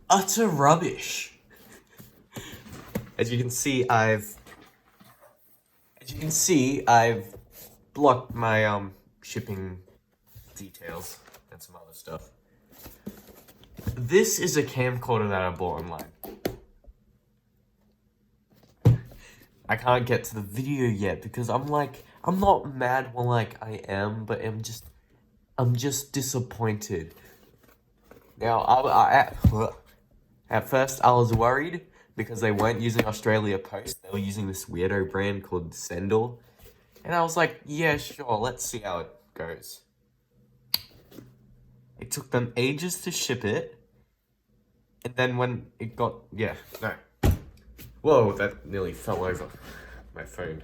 utter rubbish. As you can see, I've blocked my shipping details and some other stuff. This is a camcorder that I bought online. I can't get to the video yet because I'm not mad when I am, but I'm just disappointed. Now, at first I was worried because they weren't using Australia Post. They were using this weirdo brand called Sendle. And I was like, yeah, sure, let's see how it goes. It took them ages to ship it. And then when it got, no. Whoa, that nearly fell over my phone.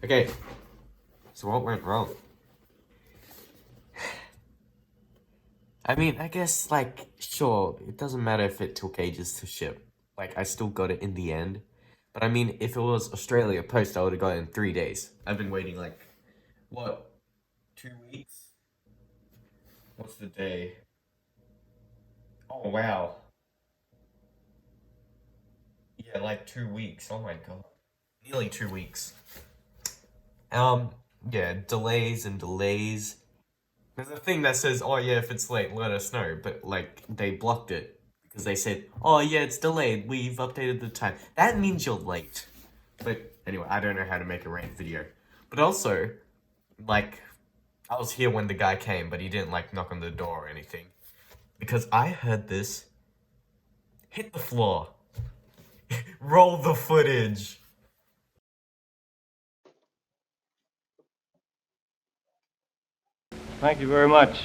Okay, so what went wrong? I mean, I guess, sure, it doesn't matter if it took ages to ship. I still got it in the end. But I mean, if it was Australia Post, I would have got it in 3 days. I've been waiting, 2 weeks? What's the day? Oh, wow. Yeah, 2 weeks. Oh my god. Nearly 2 weeks. Yeah, delays and delays. There's a thing that says, oh yeah, if it's late, let us know. But, they blocked it. Because they said, oh yeah, it's delayed. We've updated the time. That means you're late. But, anyway, I don't know how to make a rant video. But also, I was here when the guy came, but he didn't, knock on the door or anything. Because I heard this. Hit the floor. Roll the footage. Thank you very much.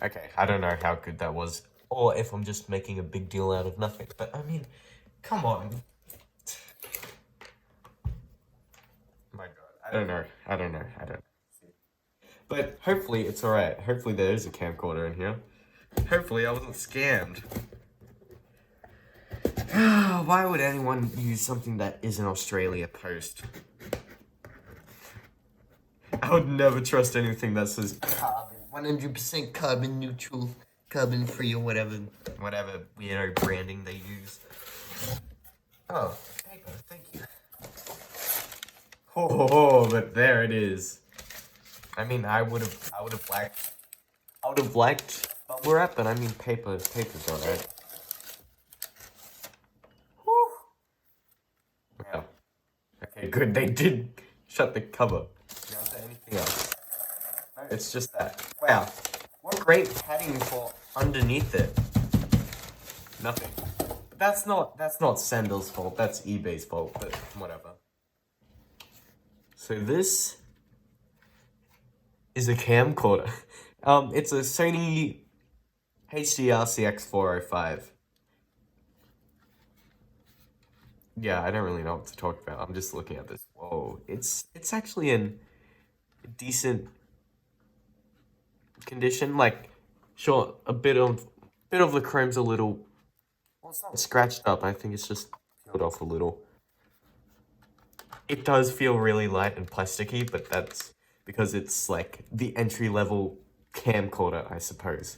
Okay, I don't know how good that was, or if I'm just making a big deal out of nothing, but I mean, come on. My god, I don't know. But hopefully it's alright. Hopefully there is a camcorder in here. Hopefully I wasn't scammed. Why would anyone use something that isn't Australia Post? I would never trust anything that says carbon, 100% carbon neutral, carbon free, or whatever weirdo branding they use. Oh, paper, thank you. Oh, but there it is. I mean, I would have liked bubble wrap, but I mean, paper's alright. Whew. Wow. Okay, good. They did shut the cover. Now, is there anything else? No, it's just that. Wow. What great padding for underneath it. Nothing. But that's not Sendle's fault. That's eBay's fault. But whatever. So this is a camcorder. It's a Sony HDR-CX405. Yeah, I don't really know what to talk about. I'm just looking at this. Whoa, it's actually in decent condition. Sure, a bit of the chrome's a little. Well, it's not scratched up. I think it's just peeled off a little. It does feel really light and plasticky, but that's because it's the entry-level camcorder, I suppose.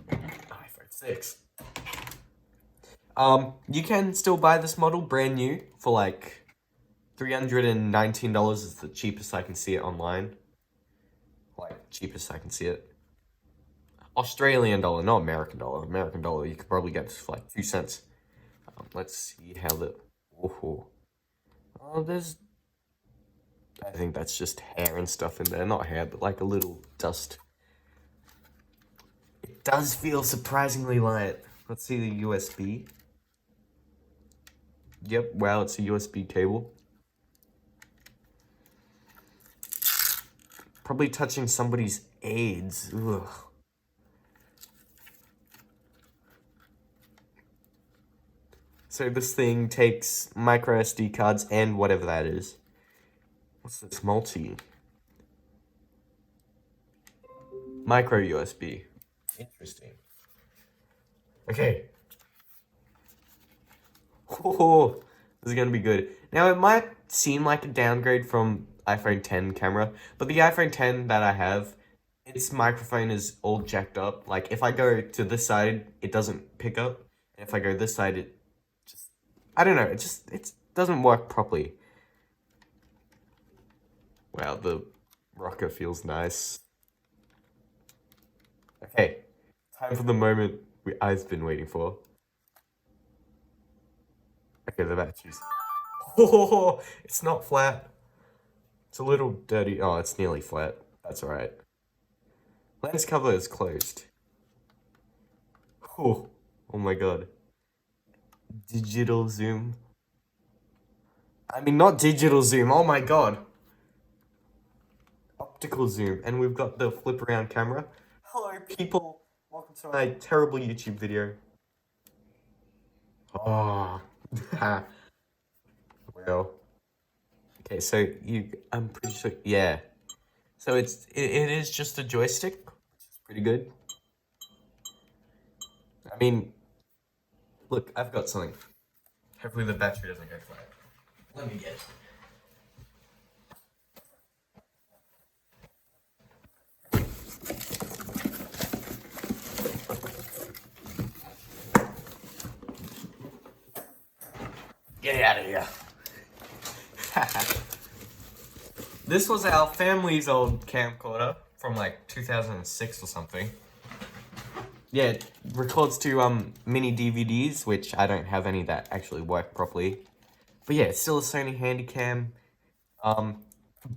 iPhone 6. You can still buy this model brand new for $319 is the cheapest I can see it online. Cheapest I can see it. Australian dollar, not American dollar. American dollar, you could probably get this for 2 cents. Let's see how the. Oh, there's. I think that's just hair and stuff in there. Not hair, but a little dust. It does feel surprisingly light. Let's see the USB. Yep, wow, it's a USB cable. Probably touching somebody's AIDS. Ugh. So this thing takes micro SD cards and whatever that is. What's this multi? Micro USB. Interesting. Okay. Oh, this is gonna be good. Now, it might seem like a downgrade from iPhone 10 camera, but the iPhone 10 that I have its microphone is all jacked up. Like, if I go to this side, it doesn't pick up. And if I go this side, it just... I don't know, it doesn't work properly. Wow, the rocker feels nice. Okay, time for the moment I've been waiting for. Okay, the batteries. Oh, it's not flat. It's a little dirty. Oh, it's nearly flat. That's alright. Lens cover is closed. Oh my god. Digital zoom. I mean, not digital zoom. Oh my god. Optical zoom. And we've got the flip around camera. Hello, people. Welcome to my terrible YouTube video. Oh. Well. Okay, so I'm pretty sure, yeah. So it is just a joystick, which is pretty good. I mean, look, I've got something. Hopefully the battery doesn't go flat. Let me get it. Get out of here. This was our family's old camcorder from like 2006 or something. Yeah, it records to mini DVDs, which I don't have any that actually work properly. But yeah, it's still a Sony Handycam.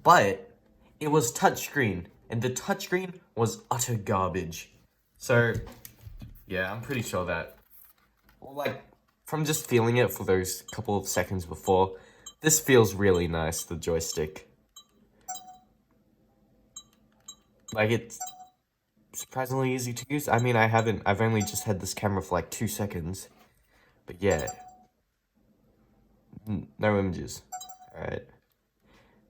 But it was touchscreen, and the touchscreen was utter garbage. So yeah, I'm pretty sure that, like, from just feeling it for those couple of seconds before, this feels really nice, the joystick. Like, it's surprisingly easy to use. I mean, I've only just had this camera for like 2 seconds. But yeah. No images. Alright.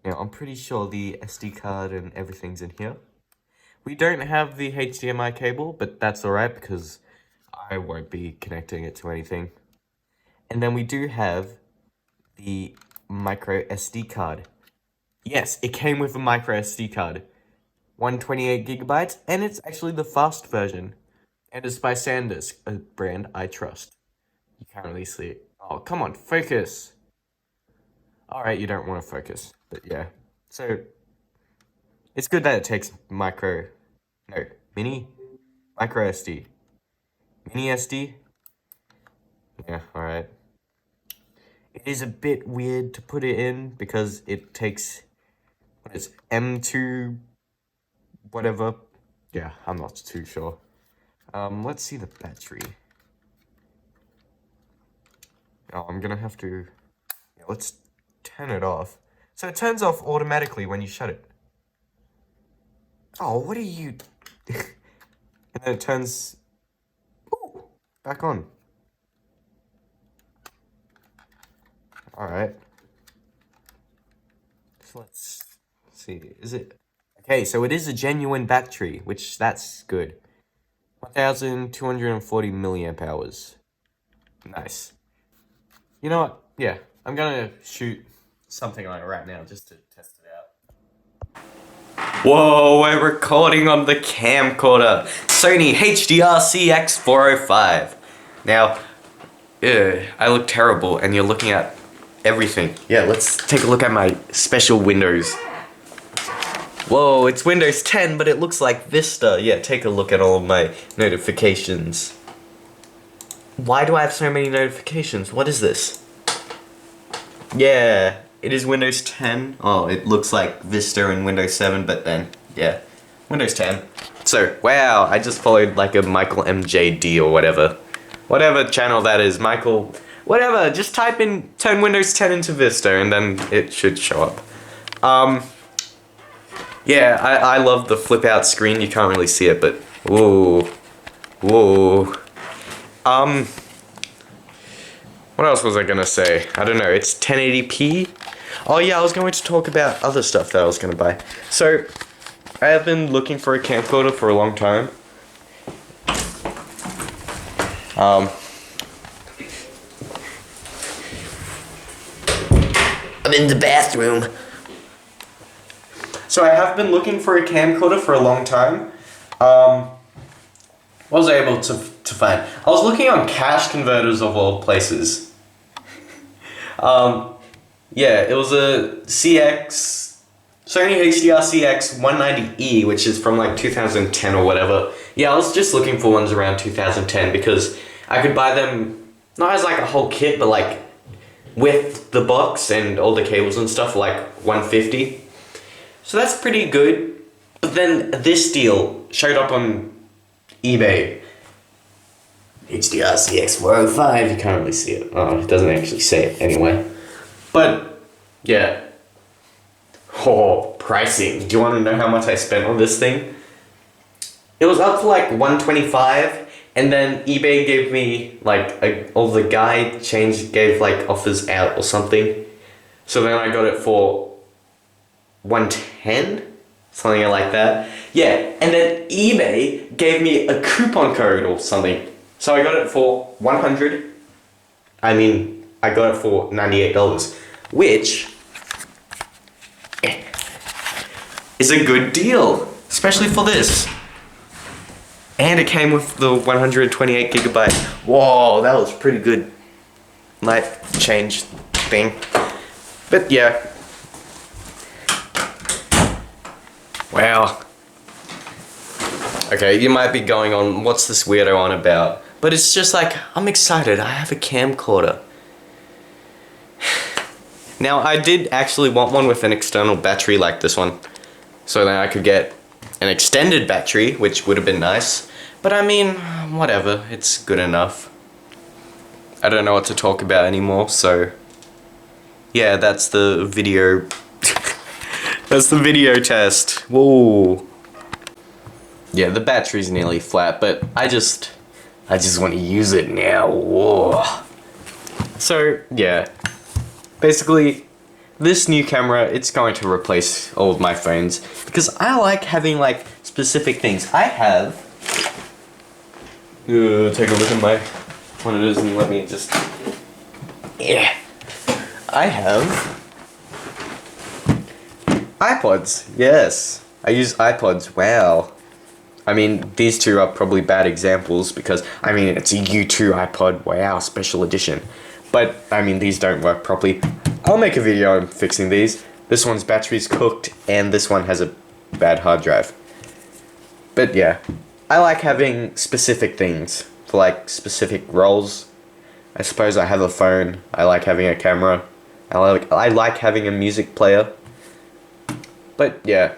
Now, I'm pretty sure the SD card and everything's in here. We don't have the HDMI cable, but that's alright because I won't be connecting it to anything. And then we do have the micro SD card. Yes, it came with a micro SD card. 128 gigabytes, and it's actually the fast version. And it's by Sendle, a brand I trust. You can't really see it. Oh, come on, focus. Alright, you don't want to focus, but yeah. So, it's good that it takes micro SD. Mini SD? Yeah, alright. It is a bit weird to put it in because it takes, what is it, M2 whatever. Yeah, I'm not too sure. Let's see the battery. Oh, I'm gonna have to, yeah, let's turn it off. So it turns off automatically when you shut it. Oh, what are you? And then it turns back on. Alright. So let's see, is it? Okay, so it is a genuine battery, which that's good. 1,240 milliamp hours. Nice. You know what? Yeah, I'm gonna shoot something on it right now just to test it out. Whoa, we're recording on the camcorder. Sony HDR-CX405. Now, I look terrible and you're looking at everything. Yeah, let's take a look at my special windows. Whoa, it's Windows 10, but it looks like Vista. Yeah, take a look at all of my notifications. Why do I have so many notifications? What is this? Yeah, it is Windows 10. Oh, it looks like Vista and Windows 7, but then, yeah, Windows 10. So, wow, I just followed like a Michael MJD or whatever. Whatever channel that is, Michael, whatever, just type in, turn Windows 10 into Vista, and then it should show up. Yeah, I love the flip out screen. You can't really see it, but whoa. What else was I gonna say? I don't know, it's 1080p. Oh yeah, I was going to talk about other stuff that I was gonna buy. So, I have been looking for a camcorder for a long time. I'm in the bathroom. So So I have been looking for a camcorder for a long time. What was I able to find? I was looking on cache converters of all places. Yeah, it was a Sony HDR-CX405, which is from like 2010 or whatever. Yeah, I was just looking for ones around 2010 because I could buy them not as like a whole kit, but like with the box and all the cables and stuff, like $150. So that's pretty good. But then this deal showed up on eBay. HDR-CX405, you can't really see it. Oh, it doesn't actually say it anyway. But, yeah. Oh, pricing. Do you want to know how much I spent on this thing? It was up for like $125, and then eBay gave me like the guy gave like offers out or something. So then I got it for $110, something like that. Yeah, and then eBay gave me a coupon code or something. So I got it for $100. I got it for $98, which is a good deal, especially for this. And it came with the 128 gigabyte. Whoa, that was pretty good life change thing. But yeah. Wow. Okay, you might be going on, what's this weirdo on about? But it's just like, I'm excited, I have a camcorder. Now, I did actually want one with an external battery like this one. So then I could get an extended battery, which would have been nice. But I mean, whatever, it's good enough. I don't know what to talk about anymore, so... yeah, that's the video... that's the video test. Whoa. Yeah, the battery's nearly flat, but I just want to use it now. Whoa. So, yeah. Basically, this new camera, it's going to replace all of my phones because I like having like specific things. I have... take a look at my monitors and let me just... yeah. I have... iPods. Yes. I use iPods. Wow. I mean, these two are probably bad examples because, I mean, it's a U2 iPod. Wow, special edition. But, I mean, these don't work properly. I'll make a video on fixing these. This one's battery's cooked, and this one has a bad hard drive. But yeah, I like having specific things for like specific roles. I suppose I have a phone. I like having a camera. I like having a music player. But yeah.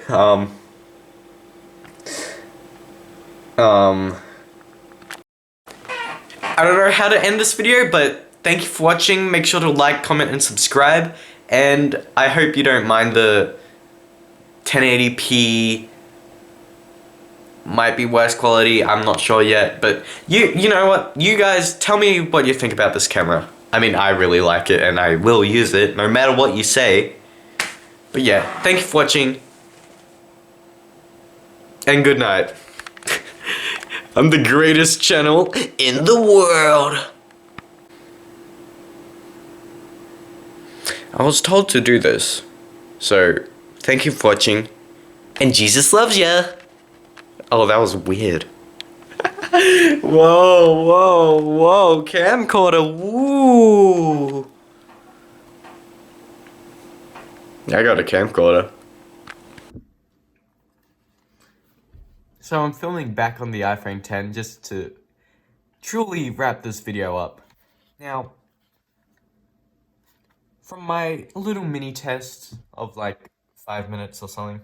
I don't know how to end this video, but thank you for watching. Make sure to like, comment, and subscribe. And I hope you don't mind the 1080p. Might be worse quality, I'm not sure yet. But you know what? You guys, tell me what you think about this camera. I mean, I really like it, and I will use it, no matter what you say. But yeah, thank you for watching. And good night. I'm the greatest channel in the world. I was told to do this. So, thank you for watching. And Jesus loves ya. Oh, that was weird. Whoa, whoa, whoa. Camcorder, woo. I got a camcorder. So I'm filming back on the iPhone 10 just to truly wrap this video up. Now, from my little mini test of like 5 minutes or something,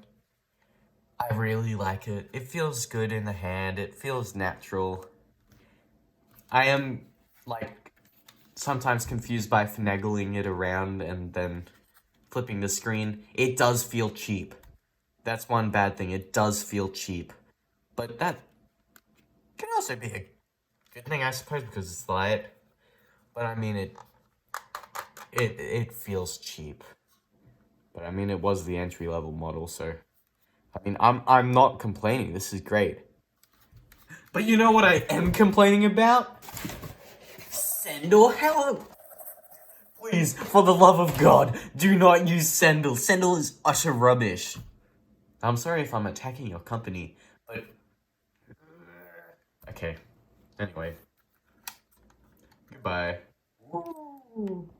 I really like it. It feels good in the hand. It feels natural. I am like sometimes confused by finagling it around and then flipping the screen. It does feel cheap. That's one bad thing. It does feel cheap. But that can also be a good thing, I suppose, because it's light. But I mean, it feels cheap. But I mean, it was the entry-level model, so I mean, I'm not complaining. This is great. But you know what I am complaining about? Sendle, how Please, for the love of God, do not use Sendle. Sendle is utter rubbish. I'm sorry if I'm attacking your company, but... Okay. Anyway. Goodbye.